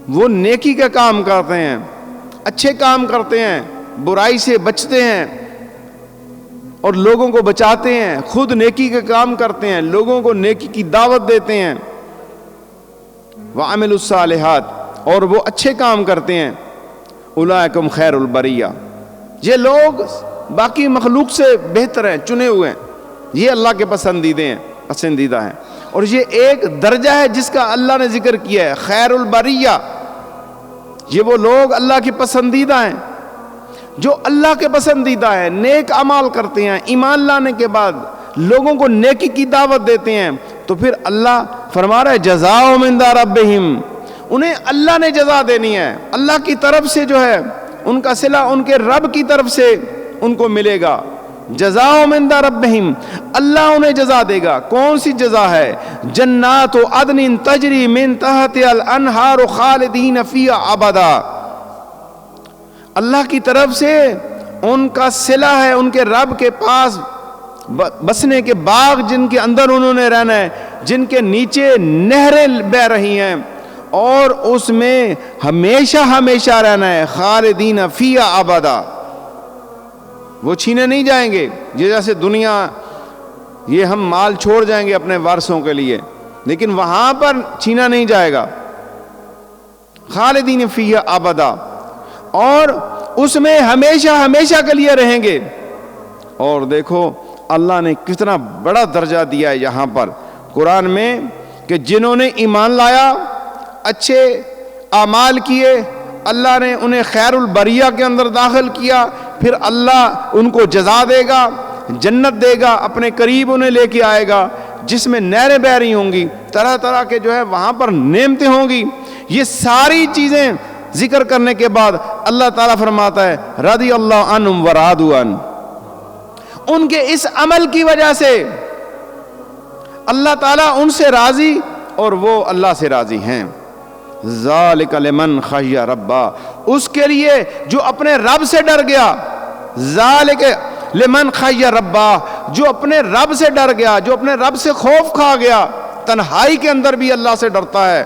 وہ نیکی کا کام کرتے ہیں، اچھے کام کرتے ہیں، برائی سے بچتے ہیں اور لوگوں کو بچاتے ہیں، خود نیکی کا کام کرتے ہیں، لوگوں کو نیکی کی دعوت دیتے ہیں، وَعَمِلُوا الصَّالِحَاتِ، اور وہ اچھے کام کرتے ہیں، اولئکم خیر البریہ، یہ لوگ باقی مخلوق سے بہتر ہیں، چنے ہوئے ہیں، یہ اللہ کے پسندیدہ ہیں۔ اور یہ ایک درجہ ہے جس کا اللہ نے ذکر کیا ہے، خیر البریہ، یہ وہ لوگ اللہ کے پسندیدہ ہیں، جو اللہ کے پسندیدہ ہیں، نیک اعمال کرتے ہیں، ایمان لانے کے بعد لوگوں کو نیکی کی دعوت دیتے ہیں، تو پھر اللہ فرما رہا ہے جزاؤہم عند ربہم، انہیں اللہ نے جزا دینی ہے، اللہ کی طرف سے جو ہے ان کا صلہ ان کے رب کی طرف سے ان کو ملے گا، جزاؤہم عند ربہم، اللہ انہیں جزا دے گا۔ کون سی جزا ہے؟ جنات عدن تجری من تحتہا الانہار خالدین فیہا ابدا، اللہ کی طرف سے ان کا صلہ ہے ان کے رب کے پاس بسنے کے باغ جن کے اندر انہوں نے رہنا ہے، جن کے نیچے نہریں بہ رہی ہیں اور اس میں ہمیشہ ہمیشہ رہنا ہے، خالدین فیہا ابدا، وہ چھینے نہیں جائیں گے۔ یہ جیسے دنیا یہ ہم مال چھوڑ جائیں گے اپنے وارثوں کے لیے، لیکن وہاں پر چھینا نہیں جائے گا، خالدین فیہا ابدا، اور اس میں ہمیشہ ہمیشہ کے لیے رہیں گے۔ اور دیکھو اللہ نے کتنا بڑا درجہ دیا ہے یہاں پر قرآن میں کہ جنہوں نے ایمان لایا، اچھے اعمال کیے، اللہ نے انہیں خیر البریہ کے اندر داخل کیا، پھر اللہ ان کو جزا دے گا، جنت دے گا، اپنے قریب انہیں لے کے آئے گا جس میں نہریں بہ رہی ہوں گی، طرح طرح کے جو ہے وہاں پر نعمتیں ہوں گی۔ یہ ساری چیزیں ذکر کرنے کے بعد اللہ تعالیٰ فرماتا ہے رضی اللہ عنہم ورضوا عنہ، ان کے اس عمل کی وجہ سے اللہ تعالیٰ ان سے راضی اور وہ اللہ سے راضی ہیں۔ ذالک لمن خشی ربہ، اس کے لیے جو اپنے رب سے ڈر گیا، ذالک لمن خشی ربہ، جو اپنے رب سے ڈر گیا، جو اپنے رب سے خوف کھا گیا، تنہائی کے اندر بھی اللہ سے ڈرتا ہے،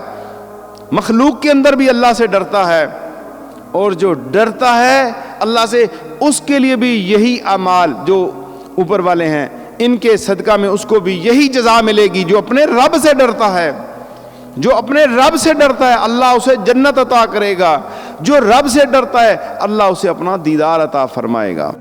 مخلوق کے اندر بھی اللہ سے ڈرتا ہے، اور جو ڈرتا ہے اللہ سے اس کے لیے بھی یہی اعمال جو اوپر والے ہیں ان کے صدقہ میں اس کو بھی یہی جزا ملے گی۔ جو اپنے رب سے ڈرتا ہے، جو اپنے رب سے ڈرتا ہے اللہ اسے جنت عطا کرے گا، جو رب سے ڈرتا ہے اللہ اسے اپنا دیدار عطا فرمائے گا۔